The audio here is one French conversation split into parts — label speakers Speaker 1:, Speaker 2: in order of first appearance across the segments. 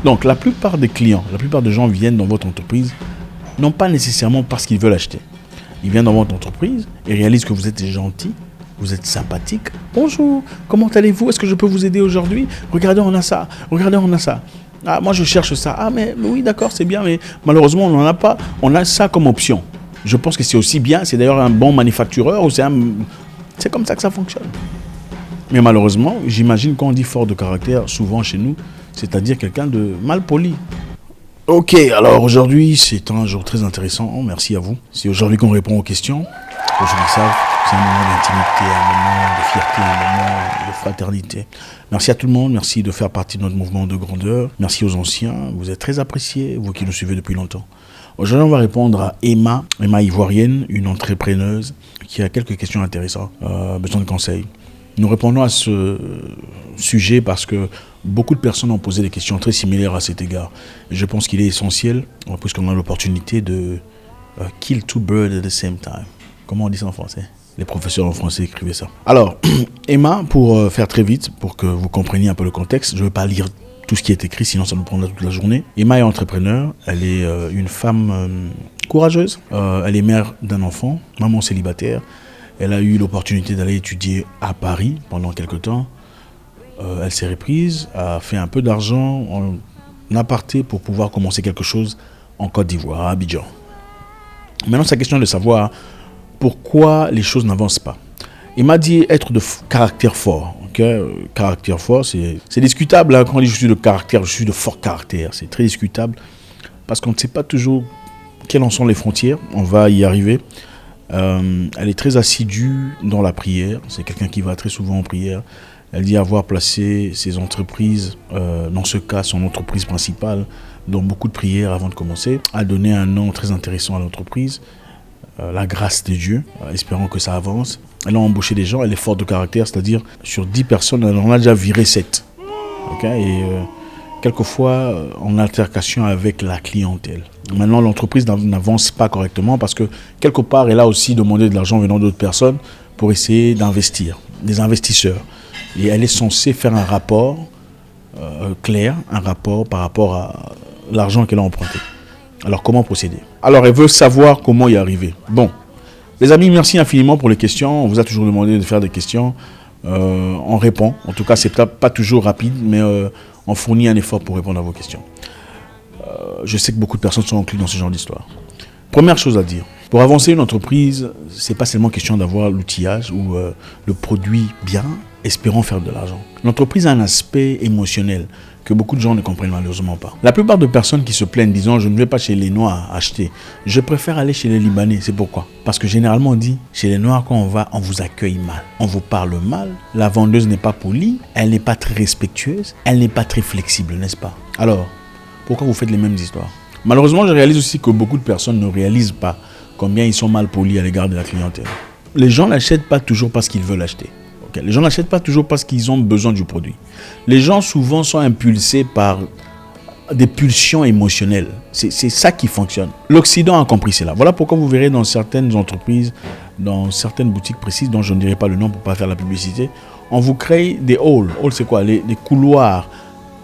Speaker 1: Donc, la plupart des clients, la plupart des gens viennent dans votre entreprise, non pas nécessairement parce qu'ils veulent acheter. Ils viennent dans votre entreprise et réalisent que vous êtes gentil, vous êtes sympathique. Bonjour, comment allez-vous? Est-ce que je peux vous aider aujourd'hui? Regardez, on a ça. Regardez, on a ça. Ah, moi, je cherche ça. Ah, mais oui, d'accord, c'est bien, mais malheureusement, on n'en a pas. On a ça comme option. Je pense que c'est aussi bien. C'est d'ailleurs un bon manufactureur ou c'est comme ça que ça fonctionne. Mais malheureusement, j'imagine qu'on dit fort de caractère, souvent chez nous, c'est-à-dire quelqu'un de mal poli. Ok, alors aujourd'hui, c'est un jour très intéressant. Merci à vous. C'est aujourd'hui qu'on répond aux questions. Pour ceux qui savent, c'est un moment d'intimité, un moment de fierté, un moment de fraternité. Merci à tout le monde. Merci de faire partie de notre mouvement de grandeur. Merci aux anciens. Vous êtes très appréciés, vous qui nous suivez depuis longtemps. Aujourd'hui, on va répondre à Emma ivoirienne, une entrepreneuse qui a quelques questions intéressantes, besoin de conseils. Nous répondons à ce sujet parce que beaucoup de personnes ont posé des questions très similaires à cet égard. Et je pense qu'il est essentiel, puisqu'on a l'opportunité de kill two birds at the same time. Comment on dit ça en français? Les professeurs en français écrivaient ça. Alors, Emma, pour faire très vite, pour que vous compreniez un peu le contexte, je ne vais pas lire tout ce qui est écrit, sinon ça nous prendra toute la journée. Emma est entrepreneur, elle est une femme courageuse, elle est mère d'un enfant, maman célibataire. Elle a eu l'opportunité d'aller étudier à Paris pendant quelques temps. Elle s'est reprise, a fait un peu d'argent en aparté pour pouvoir commencer quelque chose en Côte d'Ivoire, à Abidjan. Maintenant, c'est la question de savoir pourquoi les choses n'avancent pas. Il m'a dit être de caractère fort. Okay? Caractère fort, c'est discutable. Hein, quand on dit je suis de caractère, je suis de fort caractère. C'est très discutable parce qu'on ne sait pas toujours quelles en sont les frontières. On va y arriver. Elle est très assidue dans la prière. C'est quelqu'un qui va très souvent en prière. Elle dit avoir placé ses entreprises, dans ce cas son entreprise principale, dans beaucoup de prières avant de commencer, a donné un nom très intéressant à l'entreprise, la grâce de Dieu, espérant que ça avance. Elle a embauché des gens, elle est forte de caractère, c'est-à-dire sur 10 personnes, elle en a déjà viré 7. Okay? Et quelquefois en altercation avec la clientèle. Maintenant, l'entreprise n'avance pas correctement parce que quelque part, elle a aussi demandé de l'argent venant d'autres personnes pour essayer d'investir, des investisseurs. Et elle est censée faire un rapport clair, un rapport par rapport à l'argent qu'elle a emprunté. Alors, comment procéder? Alors, elle veut savoir comment y arriver. Bon, les amis, merci infiniment pour les questions. On vous a toujours demandé de faire des questions. On répond. En tout cas, c'est pas toujours rapide, mais on fournit un effort pour répondre à vos questions. Je sais que beaucoup de personnes sont incluses dans ce genre d'histoire. Première chose à dire, pour avancer une entreprise, c'est pas seulement question d'avoir l'outillage ou le produit bien, espérant faire de l'argent. L'entreprise a un aspect émotionnel que beaucoup de gens ne comprennent malheureusement pas. La plupart de personnes qui se plaignent disant je ne vais pas chez les Noirs acheter, je préfère aller chez les Libanais. C'est pourquoi? Parce que généralement on dit chez les Noirs quand on va, on vous accueille mal, on vous parle mal, la vendeuse n'est pas polie, elle n'est pas très respectueuse, elle n'est pas très flexible, n'est-ce pas? Alors, pourquoi vous faites les mêmes histoires? Malheureusement, je réalise aussi que beaucoup de personnes ne réalisent pas combien ils sont mal polis à l'égard de la clientèle. Les gens n'achètent pas toujours parce qu'ils veulent acheter. Okay? Les gens n'achètent pas toujours parce qu'ils ont besoin du produit. Les gens souvent sont impulsés par des pulsions émotionnelles. C'est ça qui fonctionne. L'Occident a compris cela. Voilà pourquoi vous verrez dans certaines entreprises, dans certaines boutiques précises, dont je ne dirai pas le nom pour ne pas faire la publicité, on vous crée des halls. Halls, c'est quoi? Des couloirs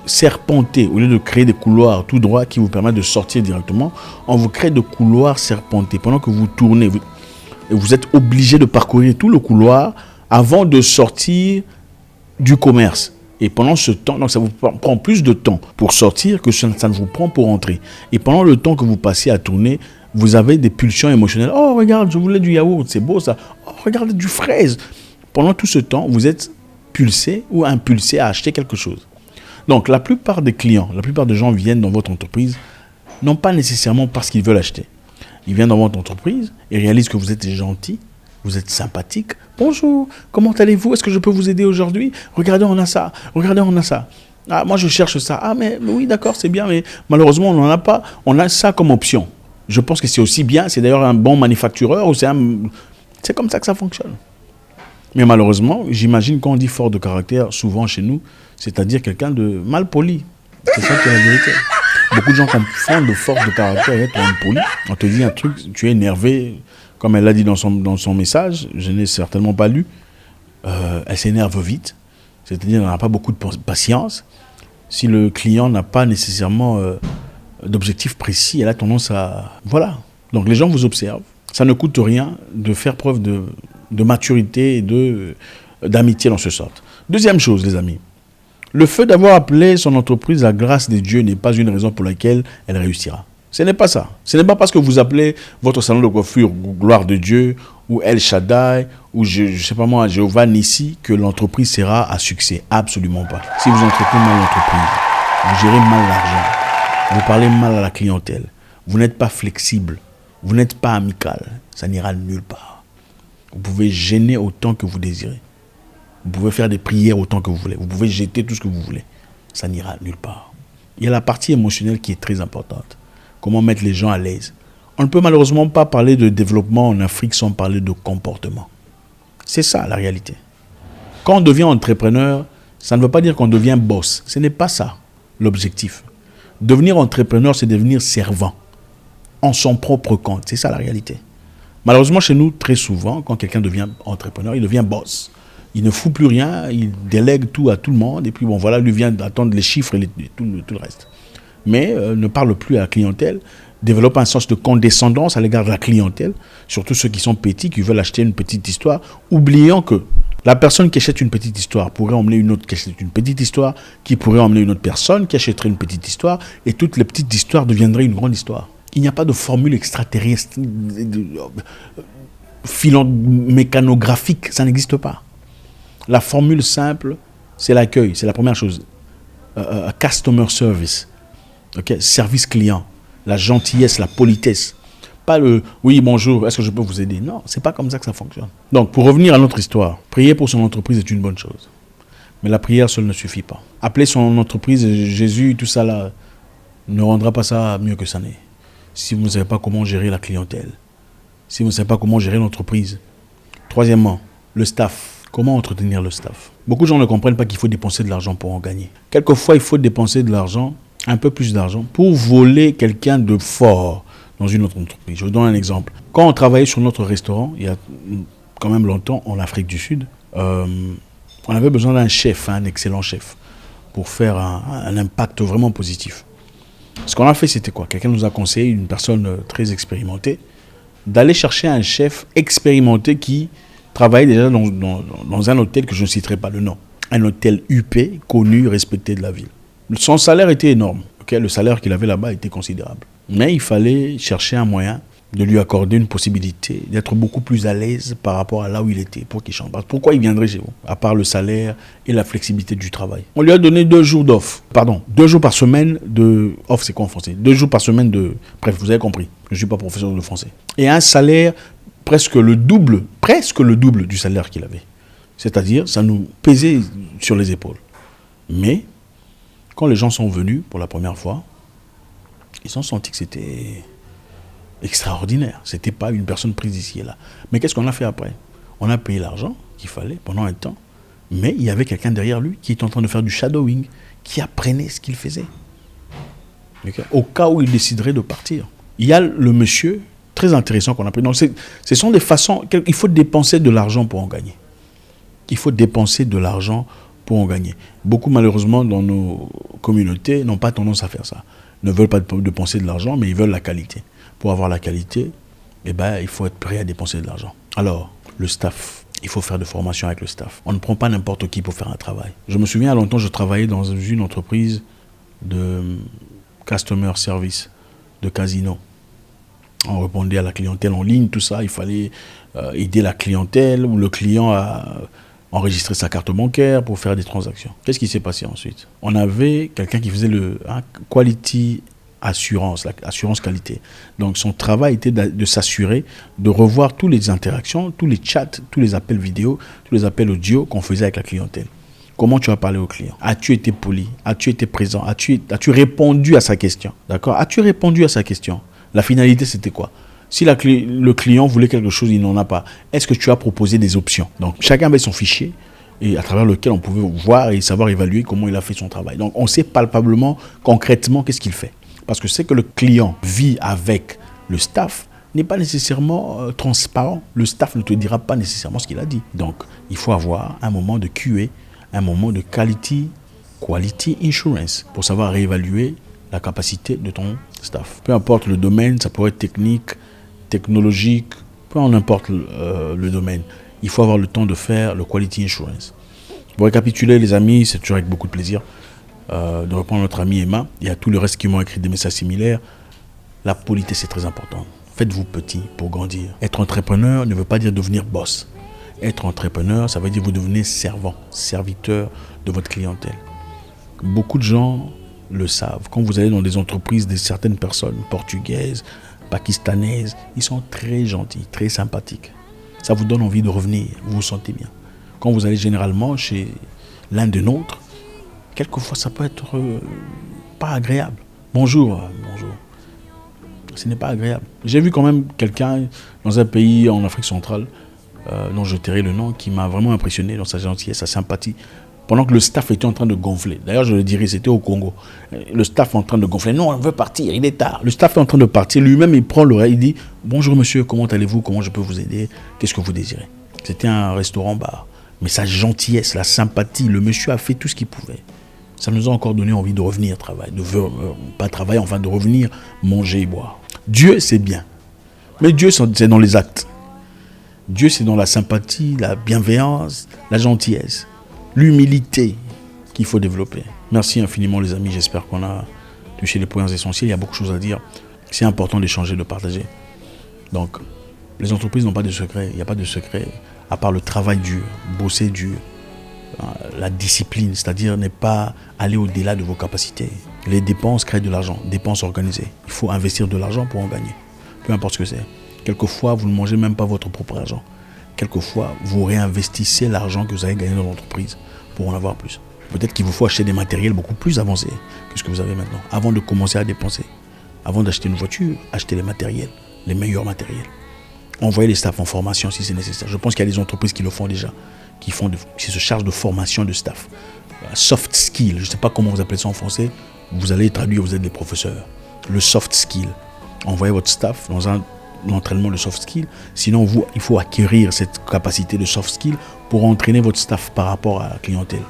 Speaker 1: serpentés. Au lieu de créer des couloirs tout droits qui vous permettent de sortir directement, on vous crée des couloirs serpentés. Pendant que vous tournez, vous êtes obligé de parcourir tout le couloir avant de sortir du commerce. Et pendant ce temps, donc ça vous prend plus de temps pour sortir que ça ne vous prend pour entrer. Et pendant le temps que vous passez à tourner, vous avez des pulsions émotionnelles. Oh, regarde, je voulais du yaourt, c'est beau ça. Oh, regarde, du fraise. Pendant tout ce temps, vous êtes pulsé ou impulsé à acheter quelque chose. Donc, la plupart des clients, la plupart des gens viennent dans votre entreprise, non pas nécessairement parce qu'ils veulent acheter. Ils viennent dans votre entreprise et réalisent que vous êtes gentil, vous êtes sympathique. Bonjour, comment allez-vous? Est-ce que je peux vous aider aujourd'hui? Regardez, on a ça. Regardez, on a ça. Ah, moi, je cherche ça. Ah, mais oui, d'accord, c'est bien, mais malheureusement, on n'en a pas. On a ça comme option. Je pense que c'est aussi bien. C'est d'ailleurs un bon manufactureur ou c'est comme ça que ça fonctionne. Mais malheureusement, j'imagine qu'on dit fort de caractère, souvent chez nous, c'est-à-dire quelqu'un de mal poli. C'est ça qui est la vérité. Beaucoup de gens confondent de force de caractère et être impoli. On te dit un truc, tu es énervé. Comme elle l'a dit dans son message, je n'ai certainement pas lu. Elle s'énerve vite. c'est-à-dire on n'a pas beaucoup de patience. Si le client n'a pas nécessairement d'objectif précis, elle a tendance à... Voilà. Donc les gens vous observent. Ça ne coûte rien de faire preuve de maturité et d'amitié dans ce sorte. Deuxième chose, les amis. Le fait d'avoir appelé son entreprise la grâce de Dieu n'est pas une raison pour laquelle elle réussira. Ce n'est pas ça. Ce n'est pas parce que vous appelez votre salon de coiffure gloire de Dieu ou El Shaddai ou je sais pas moi, Jéhovah Nissi que l'entreprise sera à succès. Absolument pas. Si vous entretenez mal l'entreprise, vous gérez mal l'argent, vous parlez mal à la clientèle, vous n'êtes pas flexible, vous n'êtes pas amical, ça n'ira nulle part. Vous pouvez gêner autant que vous désirez. Vous pouvez faire des prières autant que vous voulez. Vous pouvez jeter tout ce que vous voulez. Ça n'ira nulle part. Il y a la partie émotionnelle qui est très importante. Comment mettre les gens à l'aise. On ne peut malheureusement pas parler de développement en Afrique sans parler de comportement. C'est ça la réalité. Quand on devient entrepreneur, ça ne veut pas dire qu'on devient boss. Ce n'est pas ça l'objectif. Devenir entrepreneur, c'est devenir servant en son propre compte. C'est ça la réalité. Malheureusement, chez nous, très souvent, quand quelqu'un devient entrepreneur, il devient boss. Il ne fout plus rien, il délègue tout à tout le monde, et puis bon, voilà, lui vient d'attendre les chiffres et tout le reste. Mais ne parle plus à la clientèle, développe un sens de condescendance à l'égard de la clientèle, surtout ceux qui sont petits, qui veulent acheter une petite histoire, oubliant que la personne qui achète une petite histoire pourrait emmener une autre qui achète une petite histoire, qui pourrait emmener une autre personne qui achèterait une petite histoire, et toutes les petites histoires deviendraient une grande histoire. Il n'y a pas de formule extraterrestre, mécanographique, ça n'existe pas. La formule simple, c'est l'accueil, c'est la première chose. Customer service, okay? Service client, la gentillesse, la politesse. Pas le « oui, bonjour, est-ce que je peux vous aider ?» Non, c'est pas comme ça que ça fonctionne. Donc, pour revenir à notre histoire, prier pour son entreprise est une bonne chose. Mais la prière seule ne suffit pas. Appeler son entreprise Jésus, tout ça là, ne rendra pas ça mieux que ça n'est. Si vous ne savez pas comment gérer la clientèle, si vous ne savez pas comment gérer l'entreprise. Troisièmement, le staff. Comment entretenir le staff? Beaucoup de gens ne comprennent pas qu'il faut dépenser de l'argent pour en gagner. Quelquefois, il faut dépenser de l'argent, un peu plus d'argent, pour voler quelqu'un de fort dans une autre entreprise. Je vous donne un exemple. Quand on travaillait sur notre restaurant, il y a quand même longtemps, en Afrique du Sud, on avait besoin d'un chef, un excellent chef, pour faire un impact vraiment positif. Ce qu'on a fait, c'était quoi? Quelqu'un nous a conseillé, une personne très expérimentée, d'aller chercher un chef expérimenté qui travaillait déjà dans un hôtel que je ne citerai pas le nom. Un hôtel UP, connu, respecté de la ville. Son salaire était énorme. Okay? Le salaire qu'il avait là-bas était considérable. Mais il fallait chercher un moyen de lui accorder une possibilité d'être beaucoup plus à l'aise par rapport à là où il était pour qu'il change. Pourquoi il viendrait chez vous? À part le salaire et la flexibilité du travail. On lui a donné 2 jours d'off. Pardon, 2 jours par semaine de... Off, c'est quoi en français? 2 jours par semaine de... Bref, vous avez compris. Je ne suis pas professeur de français. Et un salaire presque le double du salaire qu'il avait. C'est-à-dire, ça nous pesait sur les épaules. Mais, quand les gens sont venus pour la première fois, ils ont senti que c'était extraordinaire. Ce n'était pas une personne prise ici et là. Mais qu'est-ce qu'on a fait après? On a payé l'argent qu'il fallait pendant un temps, mais il y avait quelqu'un derrière lui qui était en train de faire du shadowing, qui apprenait ce qu'il faisait. Okay? Au cas où il déciderait de partir. Il y a le monsieur, très intéressant qu'on a pris. Donc, ce sont des façons... Il faut dépenser de l'argent pour en gagner. Il faut dépenser de l'argent pour en gagner. Beaucoup, malheureusement, dans nos communautés, n'ont pas tendance à faire ça. Ne veulent pas dépenser de l'argent, mais ils veulent la qualité. Pour avoir la qualité, eh ben, il faut être prêt à dépenser de l'argent. Alors, le staff, il faut faire de formation avec le staff. On ne prend pas n'importe qui pour faire un travail. Je me souviens, à longtemps, je travaillais dans une entreprise de customer service, de casino. On répondait à la clientèle en ligne, tout ça. Il fallait aider la clientèle ou le client à enregistrer sa carte bancaire pour faire des transactions. Qu'est-ce qui s'est passé ensuite? On avait quelqu'un qui faisait le quality assurance, l'assurance qualité. Donc son travail était de s'assurer de revoir toutes les interactions, tous les chats, tous les appels vidéo, tous les appels audio qu'on faisait avec la clientèle. Comment tu as parlé au client? As-tu été poli? As-tu été présent? As-tu répondu à sa question? D'accord? As-tu répondu à sa question? La finalité, c'était quoi? Si le client voulait quelque chose, il n'en a pas. Est-ce que tu as proposé des options? Donc, chacun avait son fichier et à travers lequel on pouvait voir et savoir évaluer comment il a fait son travail. Donc, on sait palpablement, concrètement, qu'est-ce qu'il fait. Parce que ce que le client vit avec le staff n'est pas nécessairement transparent. Le staff ne te dira pas nécessairement ce qu'il a dit. Donc, il faut avoir un moment de QA, un moment de quality insurance, pour savoir réévaluer la capacité de ton staff. Peu importe le domaine, ça pourrait être technique, technologique, peu importe le domaine. Il faut avoir le temps de faire le quality insurance. Pour récapituler les amis, c'est toujours avec beaucoup de plaisir de reprendre notre amie Emma. Il y a tout le reste qui m'ont écrit des messages similaires. La politesse c'est très important. Faites-vous petit pour grandir. Être entrepreneur ne veut pas dire devenir boss. Être entrepreneur, ça veut dire vous devenez servant, serviteur de votre clientèle. Beaucoup de gens le savent. Quand vous allez dans des entreprises de certaines personnes portugaises, pakistanaises, ils sont très gentils, très sympathiques. Ça vous donne envie de revenir, vous vous sentez bien. Quand vous allez généralement chez l'un des nôtres, quelquefois ça peut être pas agréable. Bonjour. Ce n'est pas agréable. J'ai vu quand même quelqu'un dans un pays en Afrique centrale, dont je tairai le nom, qui m'a vraiment impressionné dans sa gentillesse, sa sympathie, pendant que le staff était en train de gonfler. D'ailleurs, je le dirais, c'était au Congo. Le staff est en train de gonfler. Non, on veut partir, il est tard. Le staff est en train de partir. Lui-même, il prend l'oreille, il dit « Bonjour monsieur, comment allez-vous? Comment je peux vous aider? Qu'est-ce que vous désirez ?» C'était un restaurant-bar. Mais sa gentillesse, la sympathie, le monsieur a fait tout ce qu'il pouvait. Ça nous a encore donné envie de revenir travailler, pas travailler, enfin de revenir manger et boire. Dieu, c'est bien. Mais Dieu, c'est dans les actes. Dieu, c'est dans la sympathie, la bienveillance, la gentillesse, l'humilité qu'il faut développer. Merci infiniment les amis, j'espère qu'on a touché les points essentiels. Il y a beaucoup de choses à dire. C'est important d'échanger, de partager. Donc, les entreprises n'ont pas de secret. Il n'y a pas de secret, à part le travail dur, bosser dur, la discipline, c'est-à-dire ne pas aller au-delà de vos capacités. Les dépenses créent de l'argent, dépenses organisées. Il faut investir de l'argent pour en gagner, peu importe ce que c'est. Quelquefois, vous ne mangez même pas votre propre argent. Quelquefois, vous réinvestissez l'argent que vous avez gagné dans l'entreprise pour en avoir plus. Peut-être qu'il vous faut acheter des matériels beaucoup plus avancés que ce que vous avez maintenant, avant de commencer à dépenser. Avant d'acheter une voiture, achetez les matériels, les meilleurs matériels. Envoyez les staffs en formation si c'est nécessaire. Je pense qu'il y a des entreprises qui le font déjà, qui se chargent de formation de staff. Soft skill, je ne sais pas comment vous appelez ça en français, vous allez traduire, vous êtes des professeurs. Le soft skill. Envoyez votre staff dans un entraînement de soft skill. Sinon, il faut acquérir cette capacité de soft skill pour entraîner votre staff par rapport à la clientèle.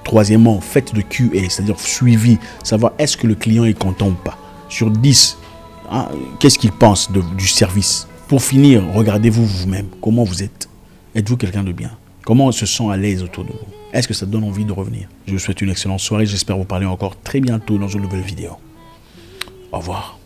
Speaker 1: Troisièmement, faites de QA, c'est-à-dire suivi, savoir est-ce que le client est content ou pas. Sur 10, qu'est-ce qu'il pense du service. Pour finir, regardez-vous vous-même. Comment vous êtes? Êtes-vous quelqu'un de bien? Comment on se sent à l'aise autour de vous? Est-ce que ça donne envie de revenir? Je vous souhaite une excellente soirée. J'espère vous parler encore très bientôt dans une nouvelle vidéo. Au revoir.